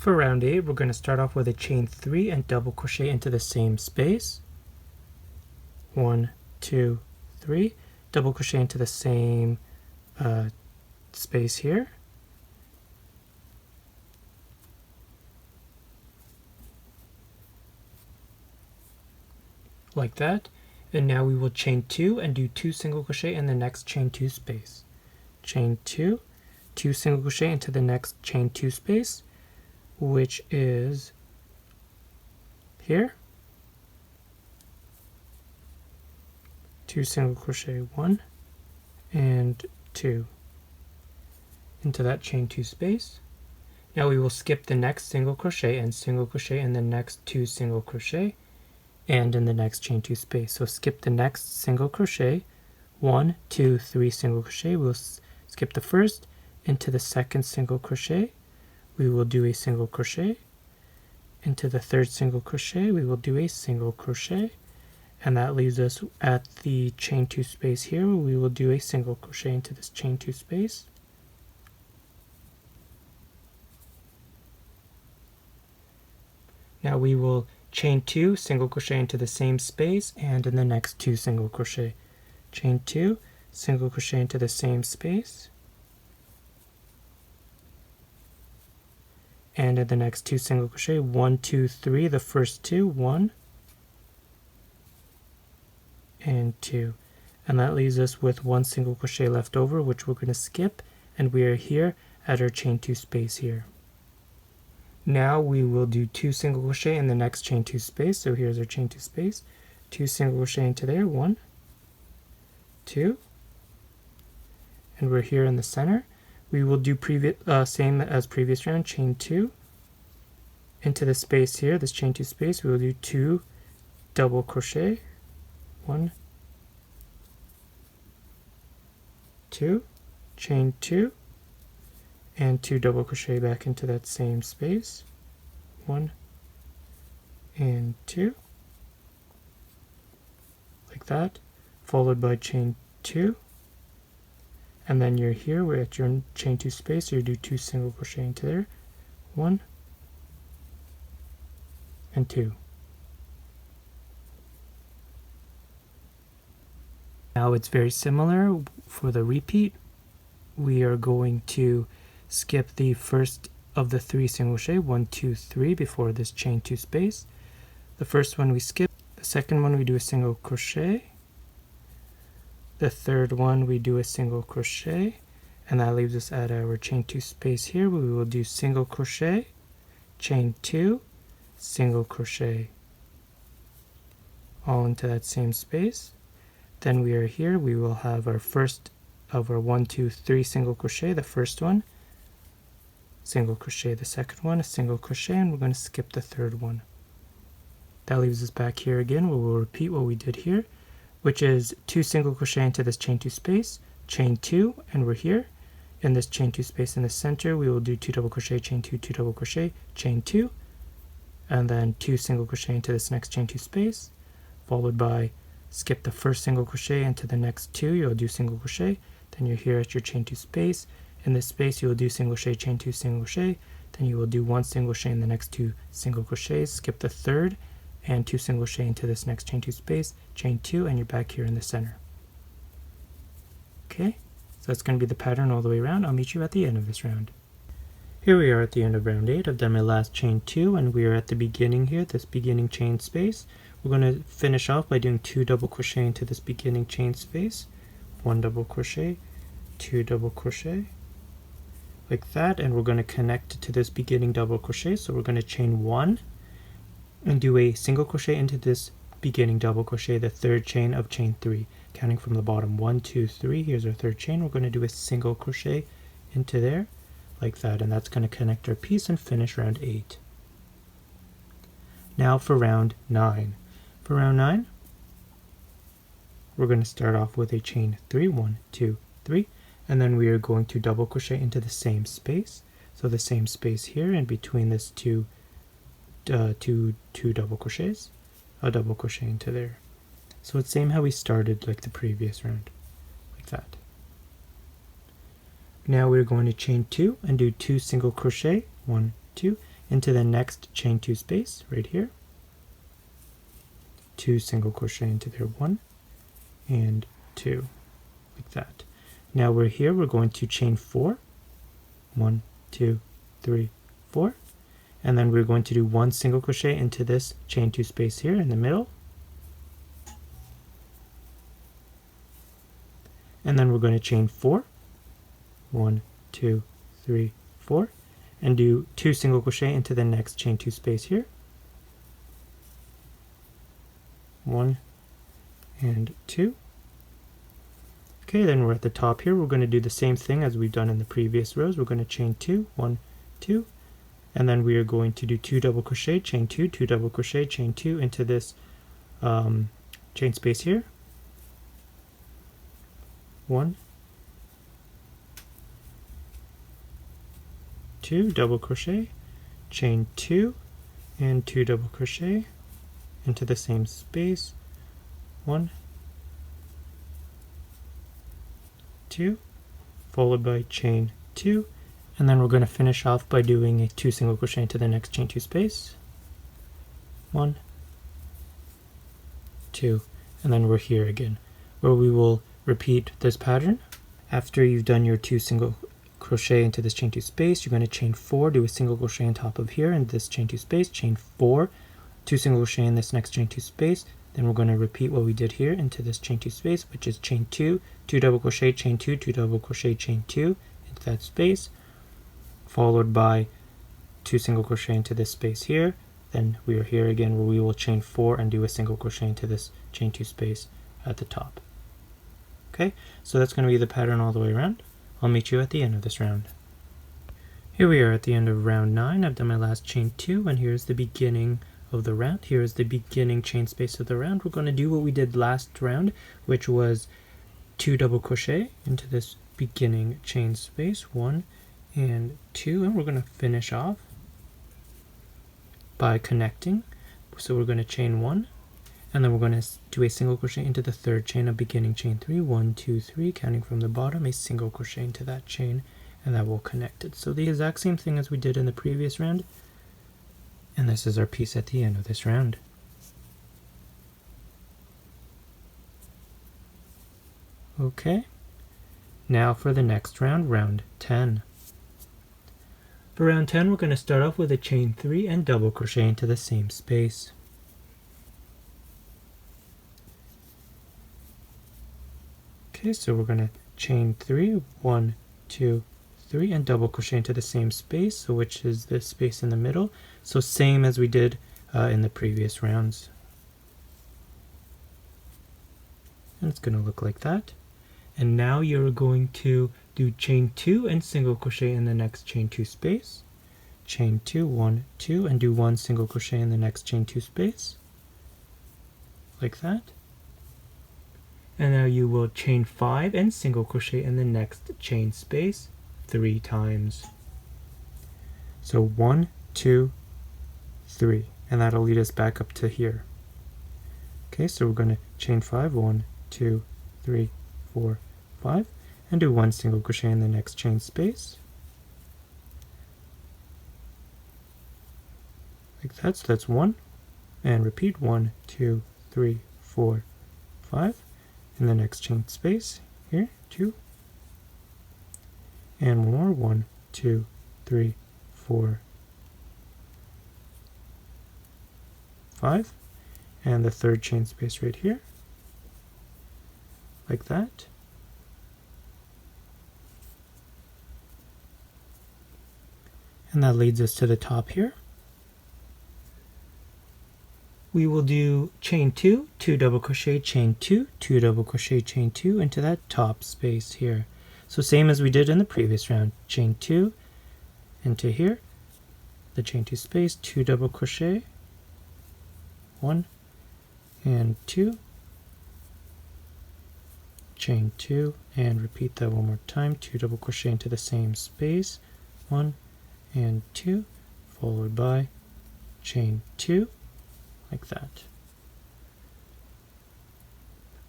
For round 8, we're going to start off with a chain 3 and double crochet into the same space. 1, 2, 3. Double crochet into the same space here. Like that. And now we will chain 2 and do 2 single crochet in the next chain 2 space. Chain 2, 2 single crochet into the next chain 2 space, which is here. 2 single crochet, 1 and 2 into that chain 2 space. Now we will skip the next single crochet and single crochet in the next 2 single crochet and in the next chain 2 space. So skip the next single crochet, 1, 2, 3 single crochet. We'll skip the first into the second single crochet. We will do a single crochet. Into the third single crochet, we will do a single crochet. And that leaves us at the chain 2 space here. We will do a single crochet into this chain 2 space. Now we will chain 2, single crochet into the same space and in the next 2 single crochet. Chain 2, single crochet into the same space. And in the next 2 single crochet, 1, 2, 3, the first 2, 1 and 2. And that leaves us with 1 single crochet left over, which we're going to skip, and we are here at our chain 2 space here. Now we will do 2 single crochet in the next chain 2 space. So here's our chain 2 space. 2 single crochet into there, 1, 2, and we're here in the center. We will do same as previous round, chain 2 into the space here, this chain 2 space. We will do 2 double crochet, 1, 2, chain 2, and 2 double crochet back into that same space, 1 and 2, like that, followed by chain 2, and then you're here, we're at your chain 2 space, so you do 2 single crochet into there, 1 and 2. Now it's very similar for the repeat. We are going to skip the first of the 3 single crochet, 1, 2, 3 before this chain 2 space. The first one we skip, the second one we do a single crochet, the third one we do a single crochet, and that leaves us at our chain 2 space here. We will do single crochet, chain 2, single crochet, all into that same space. Then we are here, we will have our first of our 1, 2, 3 single crochet, the first one, single crochet, the second one, a single crochet, and we're going to skip the third one. That leaves us back here again, where we'll repeat what we did here, which is 2 single crochet into this chain 2 space, chain 2, and we're here in this chain 2 space in the center. We will do 2 double crochet, chain 2, 2 double crochet, chain 2, and then 2 single crochet into this next chain 2 space, followed by skip the first single crochet into the next 2, you'll do single crochet, then you're here at your chain 2 space. In this space you will do single crochet, chain 2, single crochet, then you will do 1 single crochet in the next 2 single crochets, skip the third, and 2 single crochet into this next chain 2 space, chain 2, and you're back here in the center. Okay, so that's going to be the pattern all the way around. I'll meet you at the end of this round. Here we are at the end of round 8. I've done my last chain 2, and we are at the beginning here, this beginning chain space. We're going to finish off by doing 2 double crochet into this beginning chain space, 1 double crochet, 2 double crochet, like that, and we're going to connect to this beginning double crochet. So we're going to chain 1 and do a single crochet into this beginning double crochet, the third chain of chain 3, counting from the bottom, 1, 2, 3. Here's our third chain. We're going to do a single crochet into there, like that, and that's going to connect our piece and finish round 8. Now for round 9. For round 9, we're going to start off with a chain 3, 1, 2, 3, and then we are going to double crochet into the same space. So the same space here, in between this two double crochets, a double crochet into there. So it's same how we started like the previous round, like that. Now we're going to chain 2 and do 2 single crochet, 1, 2, into the next chain 2 space right here, 2 single crochet into there, 1 and 2, like that. Now we're here, we're going to chain 4, 1, 2, 3, 4, and then we're going to do 1 single crochet into this chain 2 space here in the middle, and then we're going to chain 4, 1, 2, 3, 4, and do 2 single crochet into the next chain 2 space here, 1 and 2. Okay, then we're at the top here. We're going to do the same thing as we've done in the previous rows. We're going to chain 2, 1, 2, and then we are going to do 2 double crochet, chain 2, 2 double crochet, chain 2 into this chain space here, 1, 2 double crochet, chain 2 and 2 double crochet into the same space, 1, 2, followed by chain 2, and then we're going to finish off by doing a 2 single crochet into the next chain 2 space, 1, 2, and then we're here again, where we will repeat this pattern. After you've done your 2 single crochet into this chain 2 space, you're going to chain 4, do a single crochet on top of here in this chain 2 space, chain 4, 2 single crochet in this next chain 2 space, then we're going to repeat what we did here into this chain 2 space, which is chain 2, 2 double crochet, chain 2, 2 double crochet, chain 2 into that space, followed by 2 single crochet into this space here. Then we are here again where we will chain 4 and do a single crochet into this chain 2 space at the top. Okay, so that's going to be the pattern all the way around. I'll meet you at the end of this round. Here we are at the end of round 9. I've done my last chain 2, and here's the beginning of the round. Here is the beginning chain space of the round. We're going to do what we did last round, which was 2 double crochet into this beginning chain space, 1 and 2, and we're going to finish off by connecting. So we're going to chain 1, and then we're going to do a single crochet into the third chain of beginning chain 3, 1, 2, 3, counting from the bottom, a single crochet into that chain, and that will connect it. So the exact same thing as we did in the previous round, and this is our piece at the end of this round. Okay, now for the next round, round 10. For round 10, we're going to start off with a chain 3 and double crochet into the same space. Okay, so we're going to chain 3, 1, 2, 3, and double crochet into the same space, so which is this space in the middle. So same as we did in the previous rounds. And it's going to look like that. And now you're going to do chain 2 and single crochet in the next chain 2 space. Chain 2, 1, 2, and do 1 single crochet in the next chain 2 space. Like that. And now you will chain 5 and single crochet in the next chain space 3 times. So 1, 2, 3, and that'll lead us back up to here. Okay, so we're going to chain 5, 1, 2, 3, 4, 5, and do 1 single crochet in the next chain space. Like that, so that's 1, and repeat 1, 2, 3, 4, 5, in the next chain space, here, 2, and one more, 1, 2, 3, 4, 5, and the third chain space right here, like that. And that leads us to the top here. We will do chain 2, 2 double crochet, chain 2, 2 double crochet, chain 2 into that top space here. So same as we did in the previous round, chain 2 into here, the chain 2 space, 2 double crochet, 1 and 2, chain 2, and repeat that one more time, 2 double crochet into the same space, 1 and 2, followed by chain 2, like that.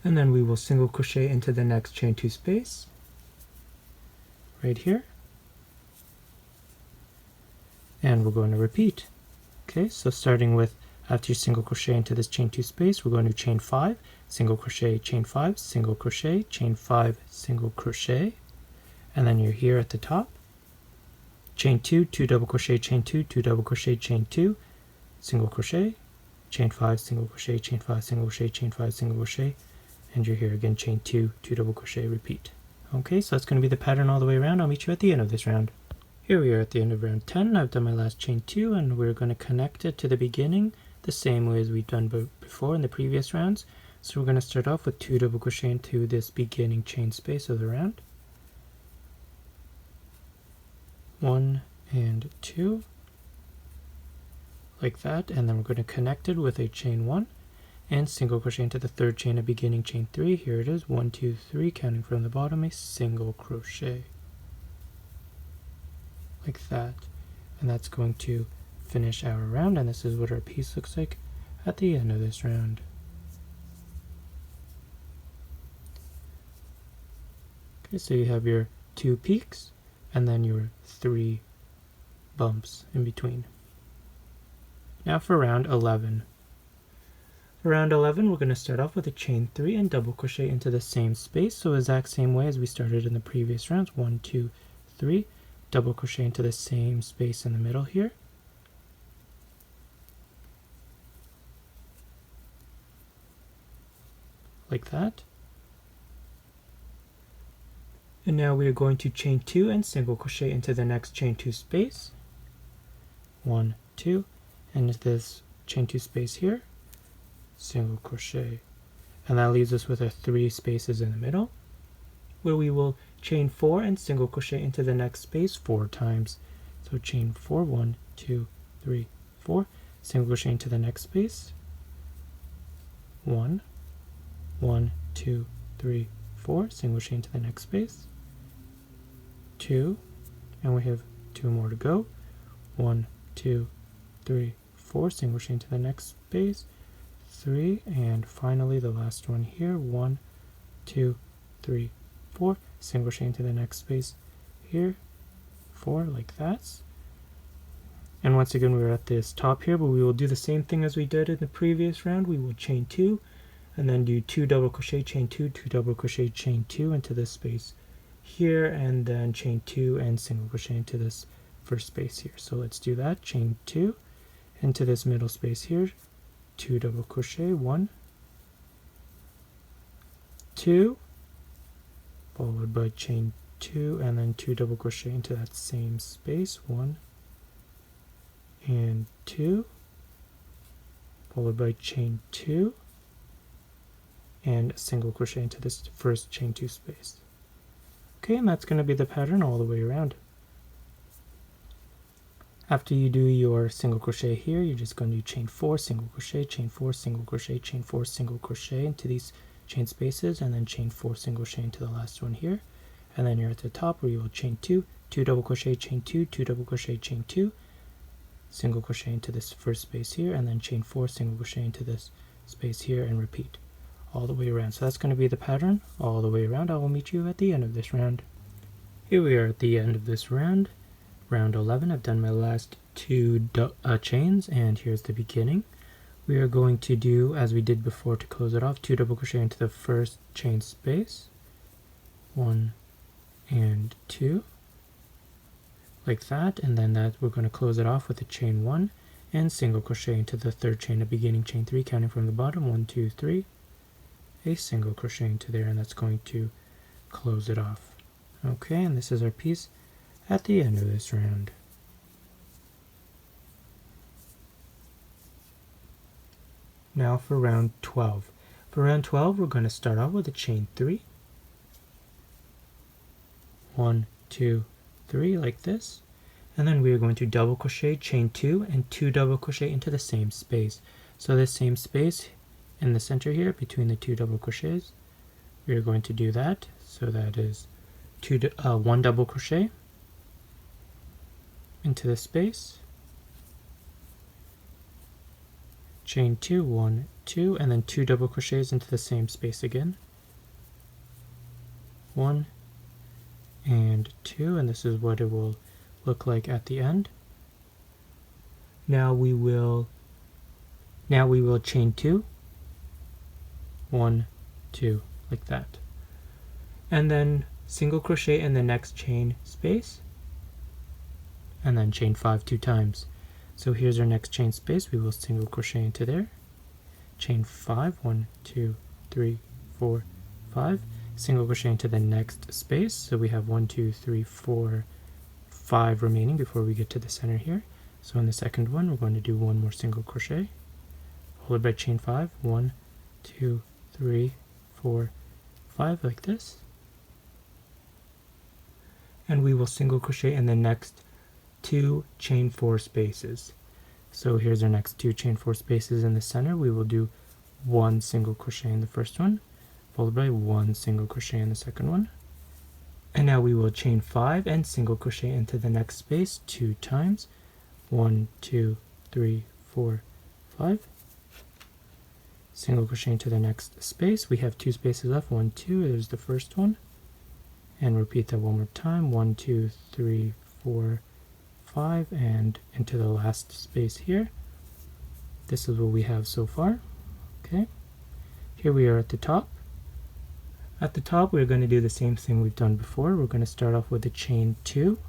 And then we will single crochet into the next chain 2 space, right here. and we're going to repeat. Okay, so starting with after you single crochet into this chain 2 space, we're going to chain 5, single crochet, chain 5, single crochet, chain 5, single crochet, and then you're here at the top, chain 2, 2 double crochet, chain 2, 2 double crochet, chain 2, single crochet, chain 5, single crochet, chain 5, single crochet, chain 5, single crochet, and you're here again, chain 2, 2 double crochet, repeat. Okay, so that's going to be the pattern all the way around. I'll meet you at the end of this round. Here we are at the end of round 10. I've done my last chain 2, and we're going to connect it to the beginning the same way as we've done before in the previous rounds. So we're going to start off with 2 double crochet into this beginning chain space of the round. 1 and 2, like that, and then we're going to connect it with a chain 1 and single crochet into the third chain of beginning chain 3. Here it is, 1, 2, 3, counting from the bottom, a single crochet, like that, and that's going to finish our round, and this is what our piece looks like at the end of this round. Okay, so you have your 2 peaks and then your 3 bumps in between. Now for round 11. For round 11, we're going to start off with a chain 3 and double crochet into the same space, so exact same way as we started in the previous rounds. 1, 2, 3, double crochet into the same space in the middle here. Like that. And now we are going to chain 2 and single crochet into the next chain 2 space. 1, 2, and this chain 2 space here, single crochet, and that leaves us with our 3 spaces in the middle, where we will chain 4 and single crochet into the next space 4 times. So chain 4, 1, 2, 3, 4, single crochet into the next space, 1, 1, 2, 3, 4, single crochet into the next space, 2, and we have 2 more to go, 1, 2, 3, 4, single crochet into the next space, 3, and finally the last one here, 1, 2, 3, 4, single crochet into the next space here, 4, like that. And once again we're at this top here, but we will do the same thing as we did in the previous round. We will chain 2 and then do 2 double crochet, chain 2, 2 double crochet, chain 2 into this space here, and then chain 2 and single crochet into this first space here. So let's do that. Chain 2 into this middle space here, 2 double crochet, 1, 2, followed by chain 2 and then 2 double crochet into that same space, 1 and 2, followed by chain 2 and single crochet into this first chain 2 space. Okay, and that's going to be the pattern all the way around. After you do your single crochet here, you're just going to do chain 4, single crochet, chain 4, single crochet, chain 4, single crochet into these chain spaces, and then chain 4, single crochet into the last one here. And then you're at the top where you will chain 2, 2 double crochet, chain 2, 2 double crochet, chain 2, single crochet into this first space here, and then chain 4, single crochet into this space here, and repeat all the way around. So that's going to be the pattern all the way around. I will meet you at the end of this round. Here we are at the end of this round. Round 11, I've done my last 2 chains, and here's the beginning. We are going to do, as we did before to close it off, 2 double crochet into the first chain space, 1 and 2, like that, and then that we're going to close it off with a chain 1 and single crochet into the third chain of beginning chain 3, counting from the bottom, 1, 2, 3, a single crochet into there, and that's going to close it off. Okay, and this is our piece at the end of this round. Now for round 12. For round 12, we're going to start off with a chain 3. 1, 2, 3, like this. And then we are going to double crochet, chain 2, and 2 double crochet into the same space. So this same space in the center here between the 2 double crochets, we are going to do that. So that is 1 double crochet into this space, chain 2, 1, 2, and then 2 double crochets into the same space again, 1 and 2, and this is what it will look like at the end. Now we will chain 2, 1, 2, like that, and then single crochet in the next chain space, and then chain 5 2 times. So here's our next chain space. We will single crochet into there, chain 5, 1, 2, 3, 4, 5, single crochet into the next space. So we have 1, 2, 3, 4, 5 remaining before we get to the center here. So in the second one, we're going to do one more single crochet, followed by chain 5, 1, 2, 3, 4, 5, like this. And we will single crochet in the next 2 chain 4 spaces. So here's our next 2 chain 4 spaces in the center. We will do 1 single crochet in the first one, followed by 1 single crochet in the second one. And now we will chain 5 and single crochet into the next space 2 times. 1, 2, 3, 4, 5. Single crochet into the next space. We have 2 spaces left. 1, 2. There's the first one. And repeat that one more time. 1, 2, 3, 4, 5, and into the last space here. This is what we have so far. Okay. Here we are at the top. At the top, we're going to do the same thing we've done before. We're going to start off with a chain 2,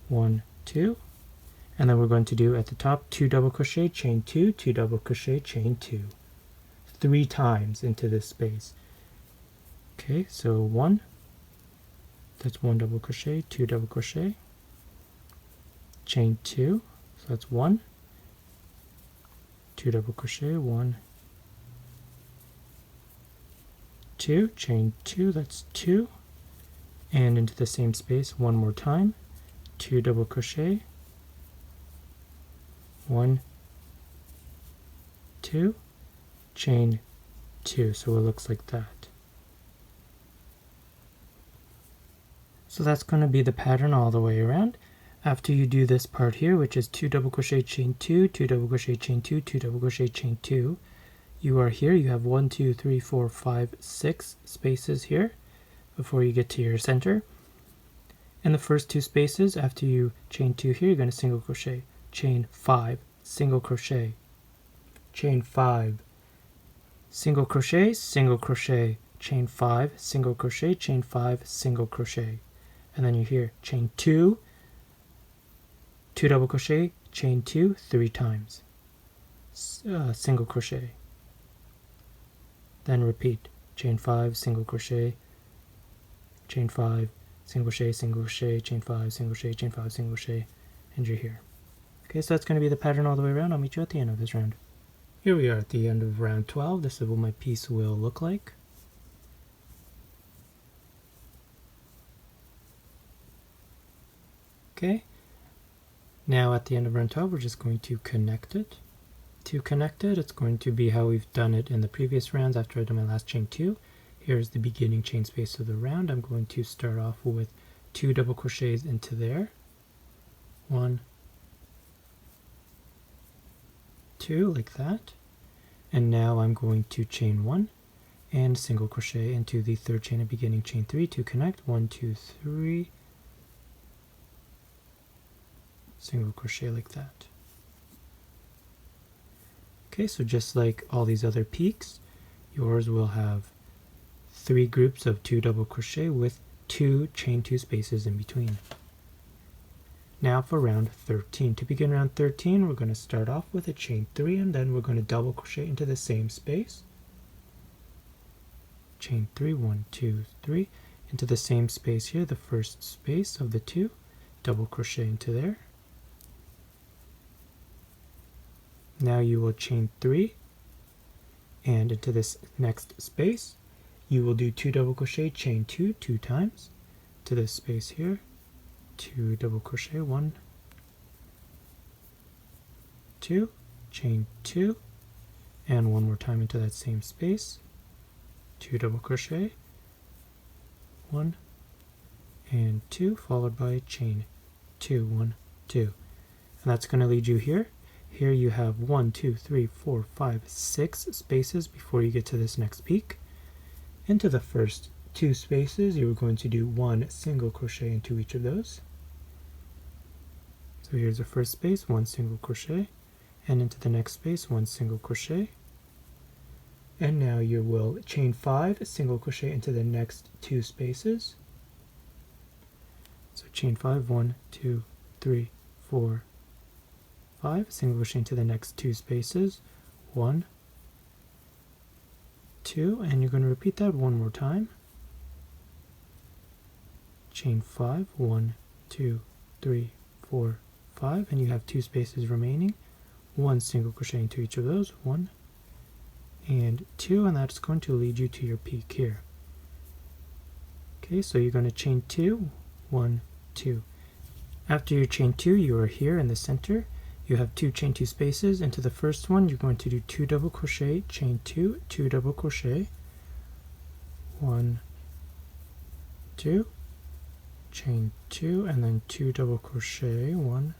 1, 2, and then we're going to do at the top 2 double crochet, chain 2, 2 double crochet, chain 2, 3 times into this space. Okay, so 1, that's 1 double crochet, 2 double crochet, chain 2, so that's 1, 2 double crochet, 1, 2, chain 2, that's 2, and into the same space one more time, 2 double crochet, 1, 2, chain 2, so it looks like that. So that's going to be the pattern all the way around. After you do this part here, which is 2 double crochet, chain 2, 2 double crochet, chain 2, 2 double crochet, chain 2, you are here, you have 1, 2, 3, 4, 5, 6 spaces here before you get to your center. In the first 2 spaces, after you chain 2 here, you're going to single crochet, chain 5, single crochet, chain 5, single crochet, chain 5, single crochet, chain 5, single crochet. And then you're here, chain 2, 2 double crochet, chain 2, 3 times, single crochet. Then repeat, chain 5, single crochet, chain 5, single crochet, chain 5, single crochet, chain 5, single crochet, and you're here. Okay, so that's going to be the pattern all the way around. I'll meet you at the end of this round. Here we are at the end of round 12. This is what my piece will look like. Okay, now at the end of round 12, we're just going to connect it. To connect it, it's going to be how we've done it in the previous rounds after I've done my last chain 2. Here's the beginning chain space of the round. I'm going to start off with 2 double crochets into there. 1, 2, like that. And now I'm going to chain 1 and single crochet into the third chain of beginning chain 3 to connect. 1, 2, 3, single crochet like that. Okay, so just like all these other peaks, yours will have 3 groups of 2 double crochet with 2 chain 2 spaces in between. Now for round 13. To begin round 13, we're going to start off with a chain 3 and then we're going to double crochet into the same space. Chain 3, 1, 2, 3, into the same space here, the first space of the 2, double crochet into there. Now you will chain 3 and into this next space you will do 2 double crochet, chain 2 2 times to this space here, 2 double crochet, 1, 2, chain 2, and one more time into that same space, 2 double crochet, 1 and 2, followed by chain 2, 1, 2, and that's going to lead you here. Here you have 1, 2, 3, 4, 5, 6 spaces before you get to this next peak. Into the first 2 spaces, you're going to do 1 single crochet into each of those. So here's the first space, 1 single crochet, and into the next space, 1 single crochet. And now you will chain 5 single crochet into the next 2 spaces. So chain 5, 1, 2, 3, 4, 5, single crochet into the next 2 spaces, 1, 2, and you're going to repeat that one more time. Chain 5, 1, 2, 3, 4, 5, and you have 2 spaces remaining. 1 single crochet into each of those, 1 and 2, and that's going to lead you to your peak here. Okay, so you're going to chain 2, 1, 2. After you chain 2, you are here in the center. You have 2 chain 2 spaces. Into the first one, you're going to do 2 double crochet, chain 2, 2 double crochet, 1, 2, chain 2, and then 2 double crochet, 1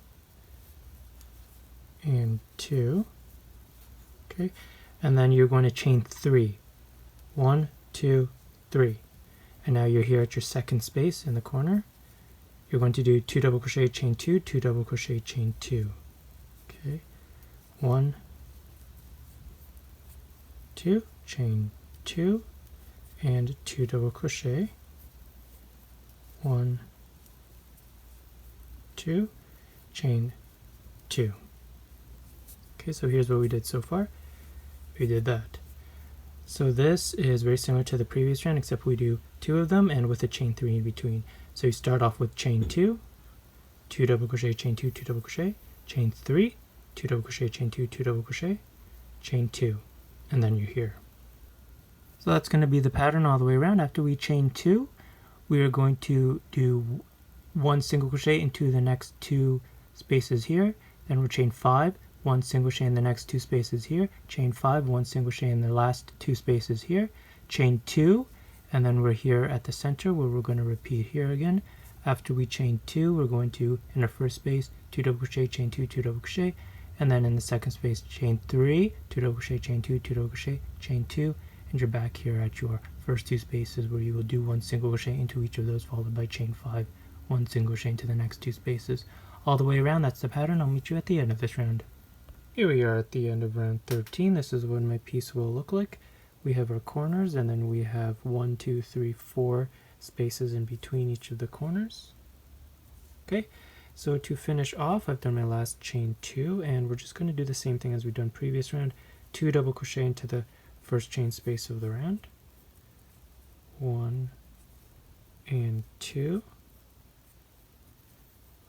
and 2. Okay, and then you're going to chain 3, 1, 2, 3, and now you're here at your second space in the corner. You're going to do 2 double crochet, chain 2, 2 double crochet, chain 2. Okay, 1, 2, chain 2, and 2 double crochet, 1, 2, chain 2. Okay, so here's what we did so far. We did that. So this is very similar to the previous round, except we do 2 of them and with a chain 3 in between. So you start off with chain 2, 2 double crochet, chain 2, 2 double crochet, chain 3, 2 double crochet, chain 2, 2 double crochet, chain 2, and then you're here. So that's going to be the pattern all the way around. After we chain 2, we are going to do 1 single crochet into the next 2 spaces here, then we'll chain 5, 1 single crochet in the next 2 spaces here, chain 5, 1 single crochet in the last 2 spaces here, chain 2, and then we're here at the center where we're going to repeat here again. After we chain 2, we're going to, in our first space, 2 double crochet, chain 2, 2 double crochet, and then in the second space, chain 3, 2 double crochet, chain 2, 2 double crochet, chain 2, and you're back here at your first 2 spaces where you will do 1 single crochet into each of those, followed by chain 5, 1 single crochet into the next 2 spaces. All the way around, that's the pattern. I'll meet you at the end of this round. Here we are at the end of round 13. This is what my piece will look like. We have our corners, and then we have 1, 2, 3, 4 spaces in between each of the corners. Okay, so to finish off, I've done my last chain 2, and we're just going to do the same thing as we've done previous round. 2 double crochet into the first chain space of the round. 1 and 2.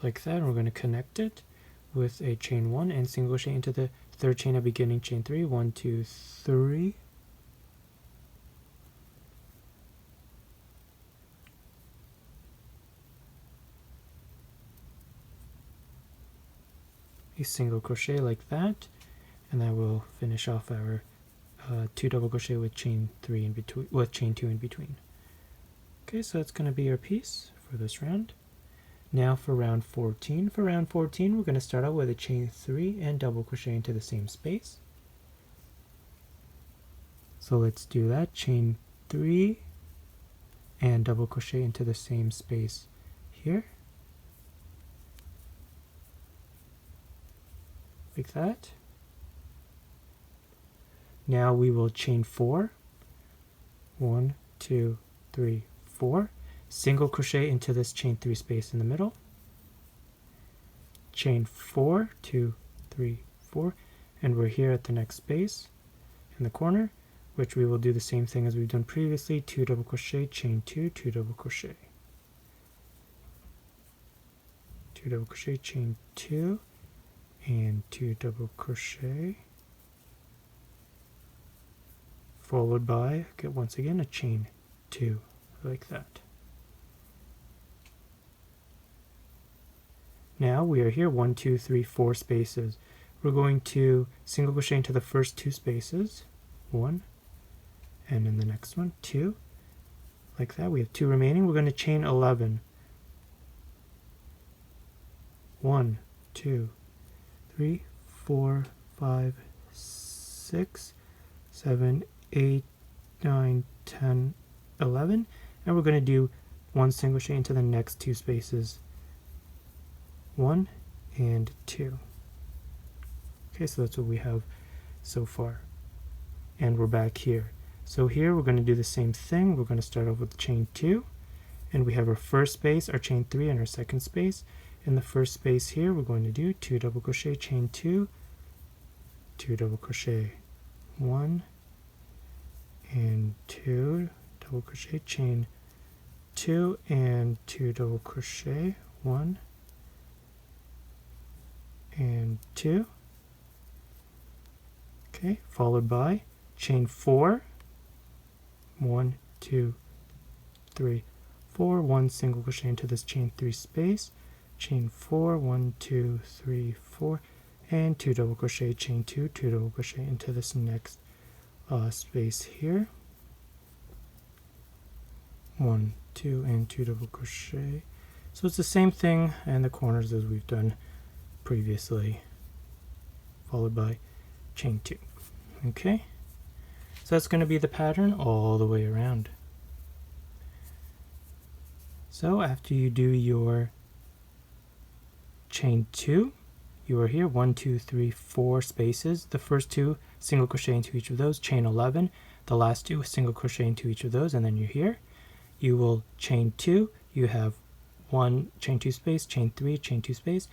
Like that, and we're going to connect it with a chain 1 and single crochet into the third chain at beginning, chain 3, 1, 2, 3. A single crochet like that, and that will finish off our 2 double crochet with chain 3 in between, with chain 2 in between. Okay, so that's going to be our piece for this round. Now for round 14. For round 14, we're going to start out with a chain 3 and double crochet into the same space. So let's do that. Chain 3 and double crochet into the same space here. Like that. Now we will chain 4. 1, 2, 3, 4. Single crochet into this chain 3 space in the middle. Chain 4, 2, 3, 4, and we're here at the next space in the corner, which we will do the same thing as we've done previously. 2 double crochet, chain 2, 2 double crochet. 2 double crochet, chain 2, and 2 double crochet, followed by, once again, a chain 2, like that. Now we are here 1, 2, 3, 4 spaces. We're going to single crochet into the first 2 spaces, 1, and in the next one 2, like that. We have 2 remaining. We're going to chain 11. 1, 2, 3, 4, 5, 6, 7, 8, 9, 10, 11, and we're going to do 1 single crochet into the next 2 spaces, 1 and 2. Okay, so that's what we have so far. And we're back here. So here we're going to do the same thing. We're going to start off with chain 2, and we have our first space, our chain 3, and our second space. In the first space here, we're going to do 2 double crochet, chain 2, 2 double crochet, 1 and 2 double crochet, chain 2 and 2 double crochet, 1 and 2. Okay, followed by chain 4, 1, 2, 3, 4, 1 single crochet into this chain 3 space, chain 4, 1, 2, 3, 4, and 2 double crochet, chain 2, 2 double crochet into this next space here, 1, 2, and 2 double crochet. So it's the same thing in the corners as we've done previously, followed by chain 2. Okay, so that's going to be the pattern all the way around. So after you do your chain 2, you are here 1, 2, 3, 4 spaces. The first 2 single crochet into each of those, chain 11. The last 2 single crochet into each of those, and then you're here. You will chain 2. You have 1 chain 2 space, chain 3, chain 2 space.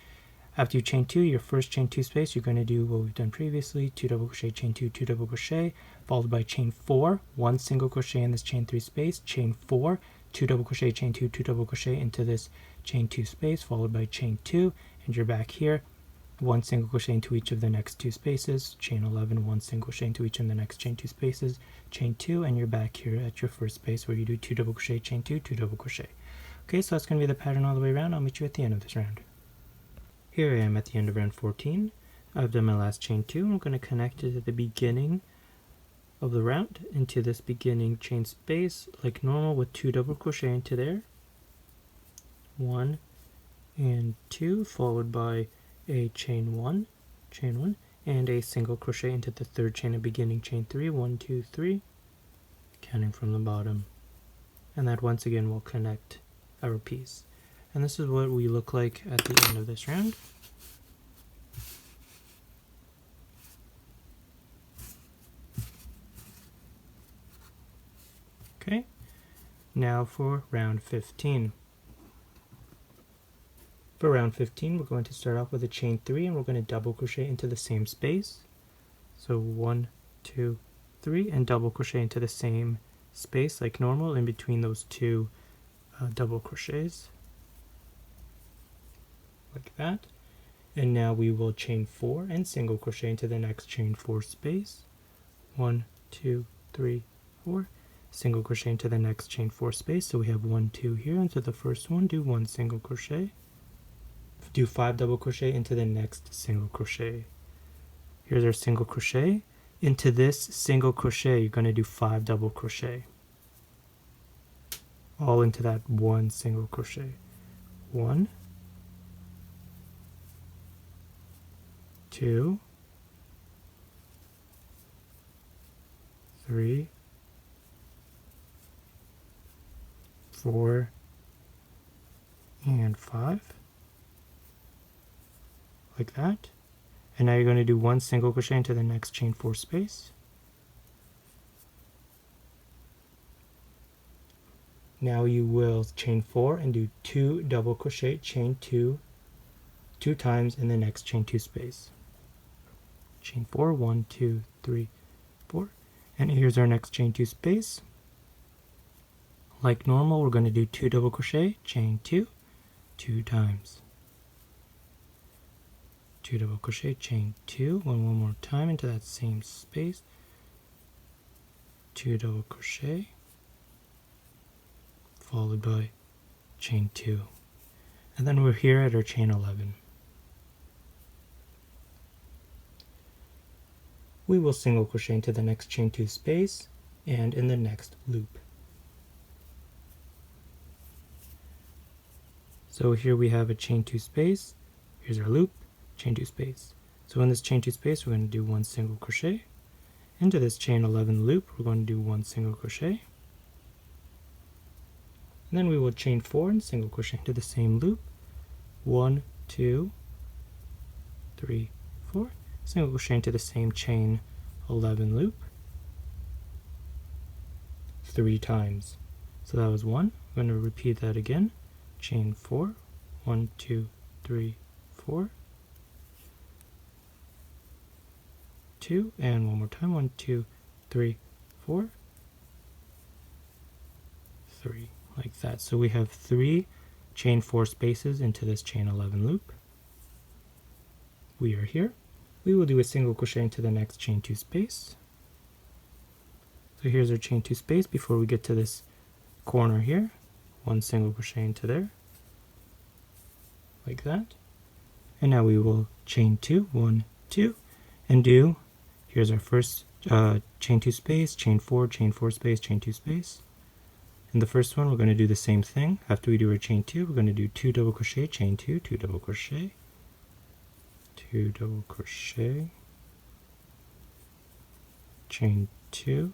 After you chain 2, your first chain 2 space, you're going to do what we've done previously, 2 double crochet, chain 2, 2 double crochet, followed by chain 4, 1 single crochet in this chain 3 space, chain 4, 2 double crochet, chain 2, 2 double crochet into this chain 2 space, followed by chain 2, and you're back here, 1 single crochet into each of the next 2 spaces, chain 11, 1 single crochet into each of the next chain 2 spaces, chain 2, and you're back here at your first space where you do 2 double crochet, chain 2, 2 double crochet. Okay, so that's going to be the pattern all the way around. I'll meet you at the end of this round. Here I am at the end of round 14. I've done my last chain 2. I'm going to connect it at the beginning of the round into this beginning chain space like normal with 2 double crochet into there. 1 and 2, followed by a chain 1, and a single crochet into the third chain of beginning chain 3, 1, 2, 3, counting from the bottom. And that once again will connect our piece. And this is what we look like at the end of this round. Okay, now for round 15. For round 15, we're going to start off with a chain 3, and we're going to double crochet into the same space. So 1, 2, 3, and double crochet into the same space like normal in between those 2 double crochets. Like that. And now we will chain 4 and single crochet into the next chain 4 space. 1, 2, 3, 4. Single crochet into the next chain 4 space. So we have 1, 2 here. Into the first one, do 1 single crochet. Do 5 double crochet into the next single crochet. Here's our single crochet. Into this single crochet, you're going to do 5 double crochet. All into that 1 single crochet. 1, 2, 3, 4, and 5, like that. And now you're going to do 1 single crochet into the next chain 4 space. Now you will chain 4 and do 2 double crochet, chain 2 times in the next chain 2 space. Chain 4, 1, 2, 3, 4, and here's our next chain 2 space. Like normal, we're going to do 2 double crochet, chain 2 times. 2 double crochet, chain 2, one more time into that same space. 2 double crochet, followed by chain 2, and then we're here at our chain 11. We will single crochet into the next chain 2 space and in the next loop. So here we have a chain 2 space, here's our loop, chain 2 space. So in this chain 2 space, we're going to do 1 single crochet. Into this chain 11 loop, we're going to do 1 single crochet. And then we will chain 4 and single crochet into the same loop. 1, 2, 3, 4, single crochet into the same chain 11 loop 3 times. So that was 1. I'm going to repeat that again. Chain 4, 1, 2, 3, 4, 2, and one more time, 1, 2, 3, 4, 3, like that. So we have 3 chain 4 spaces into this chain 11 loop. We are here. We will do a single crochet into the next chain 2 space. So here's our chain 2 space before we get to this corner here. 1 single crochet into there, like that. And now we will chain 2, 1, 2, and do, here's our first chain 2 space, chain 4 space, chain 2 space. In the first one, we're going to do the same thing. After we do our chain 2, we're going to do 2 double crochet, chain 2, 2 double crochet, 2 double crochet, chain 2,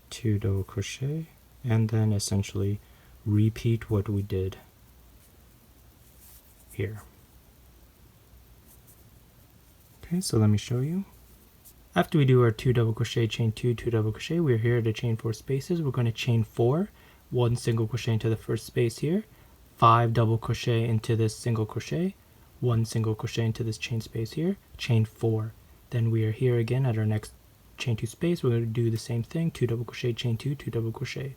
2 double crochet, and then essentially repeat what we did here. Okay, so let me show you. After we do our 2 double crochet, chain 2, 2 double crochet, we're here to chain 4 spaces. We're going to chain 4, 1 single crochet into the first space here, 5 double crochet into this single crochet, 1 single crochet into this chain space here, chain 4. Then we are here again at our next chain 2 space. We're going to do the same thing, 2 double crochet, chain 2, 2 double crochet.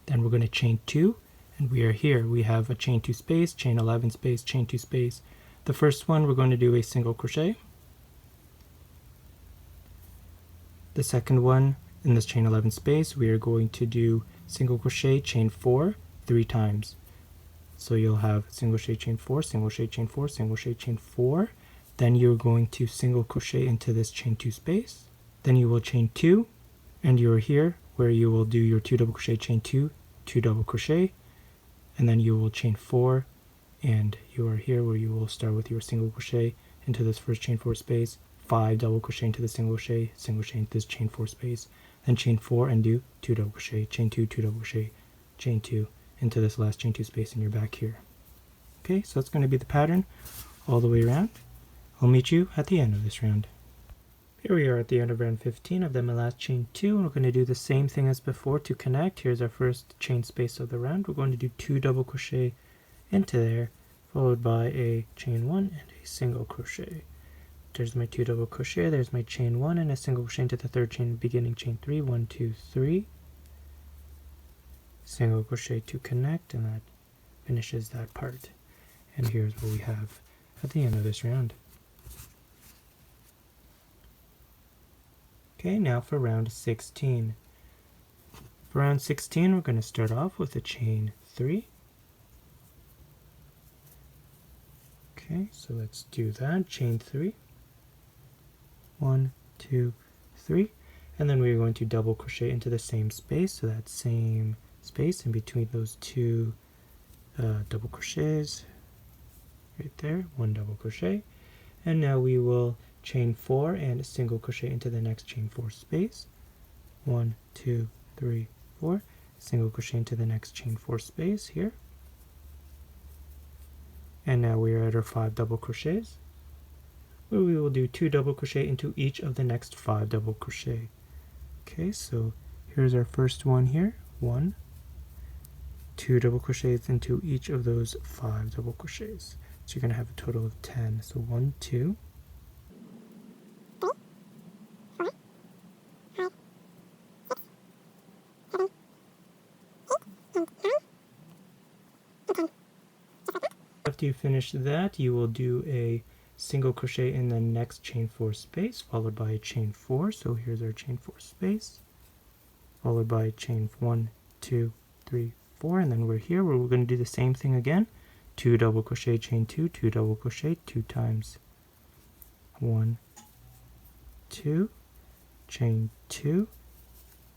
Then we're going to chain 2, and we are here. We have a chain 2 space, chain 11 space, chain 2 space. The first one, we're going to do a single crochet. The second one, in this chain 11 space, we are going to do single crochet, chain 4, 3 times. So you'll have single crochet, chain 4, single crochet, chain 4, single crochet, chain 4. Then you're going to single crochet into this chain 2 space. Then you will chain 2, and you're here where you will do your 2 double crochet, chain 2, 2 double crochet, and then you will chain 4, and you are here where you will start with your single crochet into this first chain 4 space, 5 double crochet into the single crochet into this chain 4 space, then chain 4 and do 2 double crochet, chain 2, 2 double crochet, chain 2 into this last chain 2 space, and you're back here. Okay, so that's going to be the pattern all the way around. I'll meet you at the end of this round. Here we are at the end of round 15. I've done my last chain 2, and we're going to do the same thing as before to connect. Here's our first chain space of the round. We're going to do 2 double crochet into there, followed by a chain 1 and a single crochet. There's my 2 double crochet, there's my chain 1 and a single crochet into the third chain, beginning chain 3, 1, 2, 3. Single crochet to connect, and that finishes that part. And here's what we have at the end of this round. Okay, now for round 16. For round 16, we're going to start off with a chain 3. Okay, so let's do that. Chain 3. 1, 2, 3. And then we're going to double crochet into the same space, so that same space in between those 2 double crochets right there, 1 double crochet. And now we will chain 4 and a single crochet into the next chain 4 space, 1, 2, 3, 4, single crochet into the next chain 4 space here. And now we are at our 5 double crochets, where we will do 2 double crochet into each of the next 5 double crochet. Okay, so here's our first one here, 1, 2 double crochets into each of those 5 double crochets. So you're going to have a total of 10. So 1, 2, 3. After you finish that, you will do a single crochet in the next chain 4 space, followed by a chain 4. So here's our chain 4 space, followed by chain 1, 2, 3, 4, and then we're here where we're going to do the same thing again. 2 double crochet, chain 2, 2 double crochet, 2 times. 1, 2, chain 2,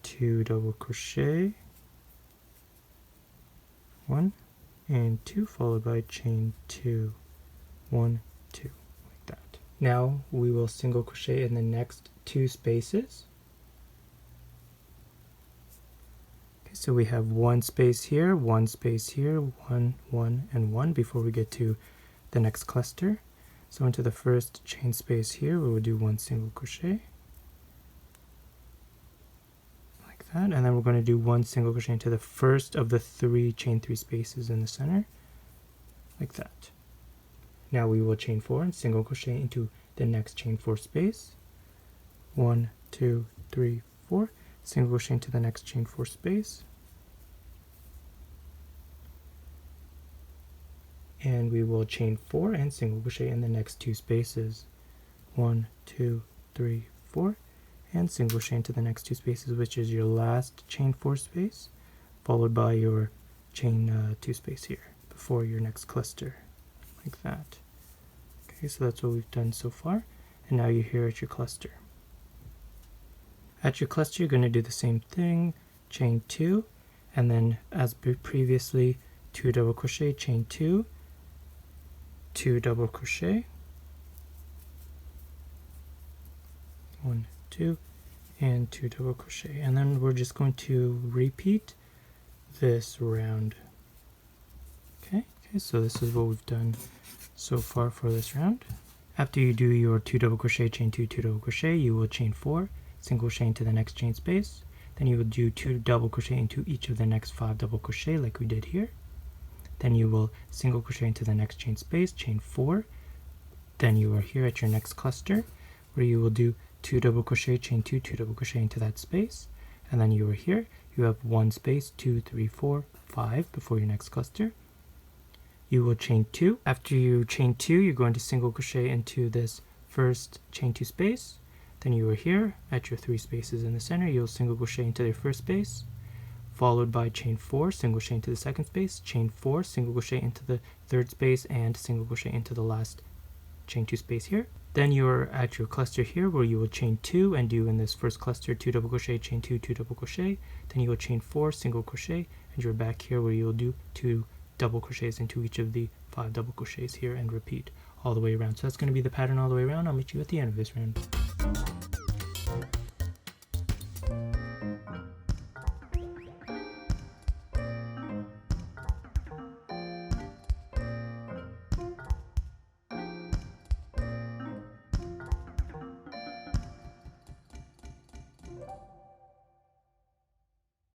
2 double crochet, 1 and 2, followed by chain 2, 1, 2, like that. Now we will single crochet in the next 2 spaces. Okay, so we have 1 space here, 1 space here, 1, 1, and 1 before we get to the next cluster. So into the first chain space here, we will do 1 single crochet, like that, and then we're going to do 1 single crochet into the first of the 3 chain 3 spaces in the center, like that. Now we will chain 4 and single crochet into the next chain 4 space, 1, 2, 3, 4, single crochet into the next chain 4 space, and we will chain 4 and single crochet in the next 2 spaces, 1, 2, 3, 4, and single crochet into the next 2 spaces, which is your last chain 4 space, followed by your chain 2 space here before your next cluster, like that. Okay, so that's what we've done so far, and now you're here at your cluster. At your cluster, you're going to do the same thing, chain 2, and then as previously, 2 double crochet, chain 2, 2 double crochet, 1, 2, and 2 double crochet, and then we're just going to repeat this round. Okay, so this is what we've done so far for this round. After you do your 2 double crochet, chain 2, 2 double crochet, you will chain 4, single crochet into the next chain space, then you will do 2 double crochet into each of the next 5 double crochet like we did here. Then you will single crochet into the next chain space, chain 4, then you are here at your next cluster where you will do 2 double crochet, chain 2, 2 double crochet into that space, and then you are here, you have 1 space, 2, 3, 4, 5 before your next cluster. You will chain 2. After you chain 2, you're going to single crochet into this first chain 2 space, then you are here at your 3 spaces in the center, you'll single crochet into the first space, followed by chain 4, single crochet into the second space, chain 4, single crochet into the third space, and single crochet into the last chain 2 space here. Then you're at your cluster here where you will chain 2 and do in this first cluster 2 double crochet, chain 2, 2 double crochet, then you will chain 4, single crochet, and you're back here where you will do 2 double crochets into each of the 5 double crochets here and repeat all the way around. So that's going to be the pattern all the way around. I'll meet you at the end of this round.